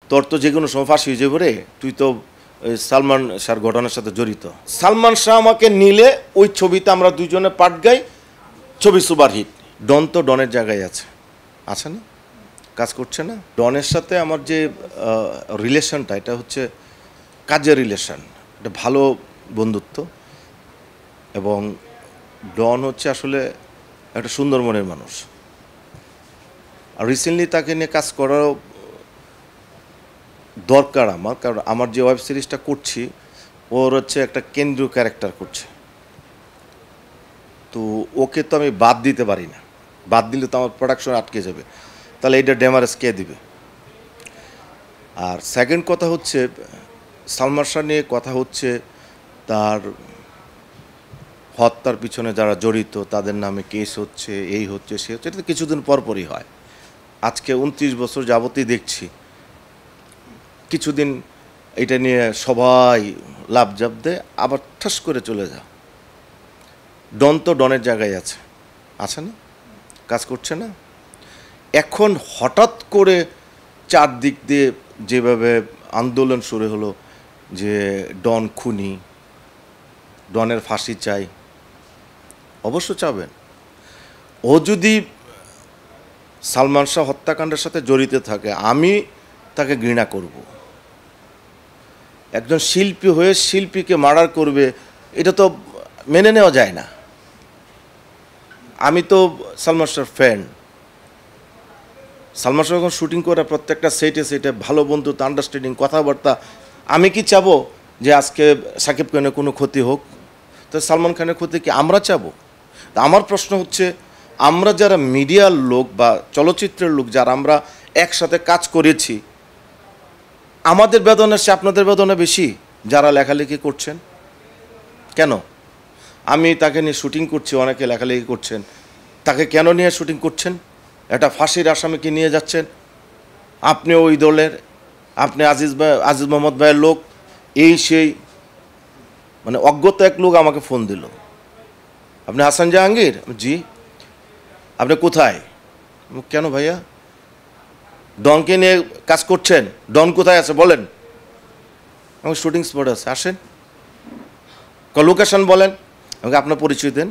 তোর তো যে কোনো সময় ফাঁসি হয়ে যাবে রে, তুই তো সালমান শাহর ঘটনার সাথে জড়িত। সালমান শাহ আমাকে নিলে ওই ছবিতে আমরা দুজনে পাট গাই, ছবি সুপারহিট। ডন তো ডনের জায়গায় আছে না, কাজ করছে না। ডনের সাথে আমার যে রিলেশনটা, এটা হচ্ছে কাজের রিলেশন, এটা ভালো বন্ধুত্ব। এবং ডন হচ্ছে আসলে একটা সুন্দর মনের মানুষ। আর রিসেন্টলি তাকে নিয়ে কাজ করারও দরকার আমার, কারণ আমার যে ওয়েব সিরিজটা করছি ওর হচ্ছে একটা কেন্দ্রীয় ক্যারেক্টার করছে, তো ওকে তো আমি বাদ দিতে পারি না। বাদ দিলে তো আমার প্রোডাকশন আটকে যাবে, তাহলে এটা ড্যামারেজ কে দিবে। আর সেকেন্ড কথা হচ্ছে সালমান শাহ নিয়ে কথা হচ্ছে, তার হত্যার পিছনে যারা জড়িত তাদের নামে কেস হচ্ছে, এই হচ্ছে সে হচ্ছে, এটা তো কিছুদিন পরপরই হয়। আজকে 29 বছর যাবতই দেখছি কিছুদিন এটা নিয়ে সবাই লাফঝাপ দেয়, আবার ঠাস করে চলে যায়। ডন তো ডনের জায়গায় আছে না, কাজ করছে না। এখন হঠাৎ করে চারদিক দিয়ে যেভাবে আন্দোলন শুরু হলো যে ডন খুনি, ডনের ফাঁসি চাই, অবশ্য চাবেন। ও যদি সালমান শাহ হত্যাকাণ্ডের সাথে জড়িত থাকে আমি তাকে ঘৃণা করব। একজন শিল্পী হয়ে শিল্পীকে মার্ডার করবে, এটা তো মেনে নেওয়া যায় না। আমি তো সালমান শাহর ফ্যান। সালমান শাহ যখন শুটিং করে প্রত্যেকটা সেটে ভালো বন্ধুত্ব, আন্ডারস্ট্যান্ডিং, কথাবার্তা। আমি কি চাবো যে আজকে সাকিব খানের কোনো ক্ষতি হোক? তো সালমান খানের ক্ষতি কি আমরা চাবো? তা আমার প্রশ্ন হচ্ছে, আমরা যারা মিডিয়ার লোক বা চলচ্চিত্রের লোক, যারা আমরা একসাথে কাজ করেছি, আমাদের বেদনা সে আপনাদের বেদনা বেশি যারা লেখালেখি করছেন কেন? আমি তাকে নিয়ে শুটিং করছি, অনেকে লেখালেখি করছেন, তাকে কেন নিয়ে শুটিং করছেন? একটা ফাঁসির আসামিকে নিয়ে যাচ্ছেন। আপনি ওই দলের, আপনি আজিজ মোহাম্মদ ভাইয়ের লোক, এই সেই, মানে অজ্ঞত এক লোক আমাকে ফোন দিল, আপনি হাসান জাহাঙ্গীর? জি। আপনি কোথায়? কেন ভাইয়া? ডনকে নিয়ে কাজ করছেন, ডন কোথায় আছে বলেন। আমার শুটিং স্পট আছে, আসেন। লোকেশন বলেন। আমাকে আপনার পরিচয় দেন।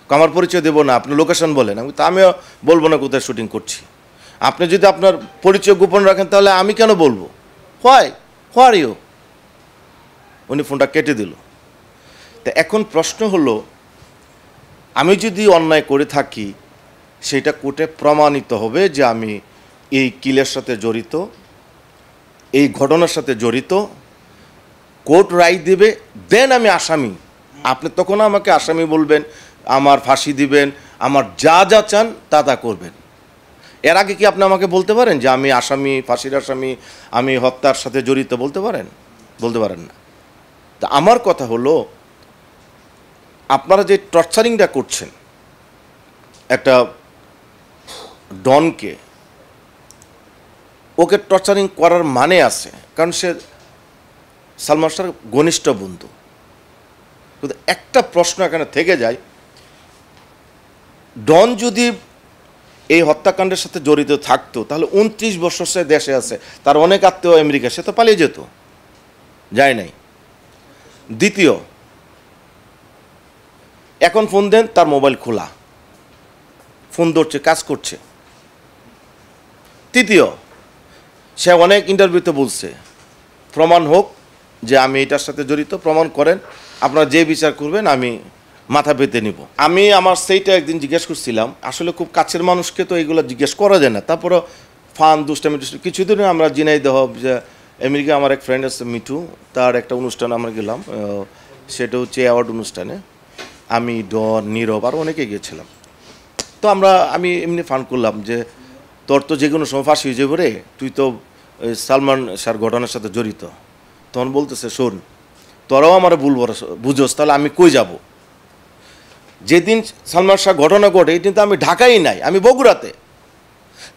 আমার পরিচয় দেবো না, আপনি লোকেশন বলেন। তা আমিও বলবো না কোথায় শুটিং করছি। আপনি যদি আপনার পরিচয় গোপন রাখেন তাহলে আমি কেন বলবো? Where you? উনি ফোনটা কেটে দিল। তা এখন প্রশ্ন হলো, আমি যদি অন্যায় করে থাকি সেটা কোর্টে প্রমাণিত হবে যে আমি এই কিলের সাথে জড়িত, এই ঘটনার সাথে জড়িত। কোর্ট রায় দেবে, দেন আমি আসামি। আপনি তখন আমাকে আসামি বলবেন, আমার ফাঁসি দিবেন, আমার যা যা চান তা করবেন। এর আগে কি আপনি আমাকে বলতে পারেন যে আমি আসামি, ফাঁসির আসামি, আমি হত্যার সাথে জড়িত? বলতে পারেন? বলতে পারেন না। তা আমার কথা হলো, আপনারা যে টর্চারিংটা করছেন একটা ডনকে, ওকে টর্চারিং করার মানে আছে, কারণ সে সালমান শাহর ঘনিষ্ঠ বন্ধু। কিন্তু একটা প্রশ্ন এখানে থেকে যায়, ডন যদি এই হত্যাকাণ্ডের সাথে জড়িত থাকতো তাহলে 29 বছর সে দেশে আছে, তার অনেক আত্মীয় আমেরিকা, সে তো পালিয়ে যেত, যায় নাই। দ্বিতীয়, এখন ফোন দেন, তার মোবাইল খোলা, ফোন ধরছে, কাজ করছে। তৃতীয়, সে অনেক ইন্টারভিউতে বলছে প্রমাণ হোক যে আমি এটার সাথে জড়িত, প্রমাণ করেন, আপনারা যে বিচার করবেন আমি মাথা পেতে নিব। আমি আমার সেইটা একদিন জিজ্ঞেস করছিলাম, আসলে খুব কাছের মানুষকে তো এইগুলো জিজ্ঞেস করা যায় না, তারপরও ফান দুষ্টামি কিছুদিন আমরা ঝিনাইদহ যে আমেরিকা আমার এক ফ্রেন্ড আছে মিঠু, তার একটা অনুষ্ঠান আমরা গেলাম, সেটা হচ্ছে অ্যাওয়ার্ড অনুষ্ঠানে। আমি ডন, নীরব আর অনেকে গিয়েছিলাম। তো আমি এমনি ফান করলাম যে তোর তো যে কোনো সময় ফাঁসি হয়ে যাবে রে, তুই তো সালমান শাহর ঘটনার সাথে জড়িত। তখন বলতেছে, শোন, তোরাও আমার বুঝোস, তাহলে আমি কই যাব? যেদিন সালমান শাহ ঘটনা ঘটে এই দিন তো আমি ঢাকাই নাই, আমি বগুড়াতে।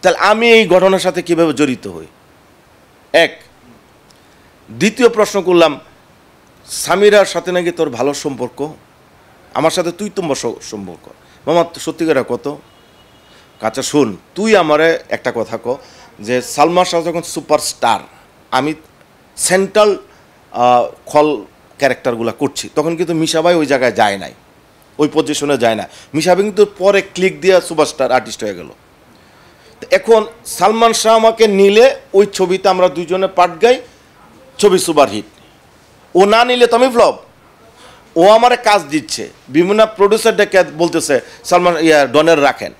তাহলে আমি এই ঘটনার সাথে কিভাবে জড়িত হই? এক। দ্বিতীয় প্রশ্ন করলাম, সামিরার সাথে নাকি তোর ভালো সম্পর্ক, আমার সাথে তুই তোমার সম্পর্ক, মামা সত্যিকার কত? আচ্ছা শুন, তুই আমারে একটা কথা ক যে সালমান শাহ যখন সুপারস্টার, আমি সেন্ট্রাল খল ক্যারেক্টারগুলো করছি, তখন কিন্তু মিশাবাই ওই জায়গায় যায় নাই, ওই পজিশনে যায় না। মিশাবাই কিন্তু পরে ক্লিক দিয়ে সুপারস্টার আর্টিস্ট হয়ে গেল। এখন সালমান শাহ আমাকে নিলে ওই ছবিতে আমরা দুজনে পার্ট গাই, ছবি সুপারহিট। ও না নিলে তো আমি ফ্লপ। ও আমারে কাজ দিচ্ছে, বিভিন্ন প্রডিউসার ডেকে বলতেছে সালমান ডনের রাখেন,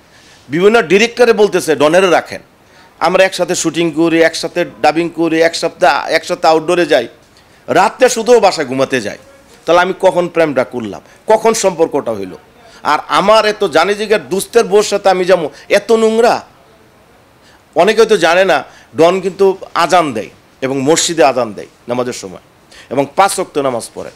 বিভিন্ন ডিরেক্টরে বলতেছে ডনের রাখেন। আমরা একসাথে শুটিং করি, একসাথে ডাবিং করি, একসাথে আউটডোরে যাই, রাত্রে শুধুও বাসায় ঘুমাতে যাই। তাহলে আমি কখন প্রেমটা করলাম, কখন সম্পর্কটা হইল? আর আমার এত জানি যে দুস্তের বোর সাথে আমি যেমন এত নোংরা, অনেকে হয়তো জানে না, ডন কিন্তু আজান দেয় এবং মসজিদে আজান দেয় নামাজের সময়, এবং 5 ওয়াক্ত নামাজ পড়ে।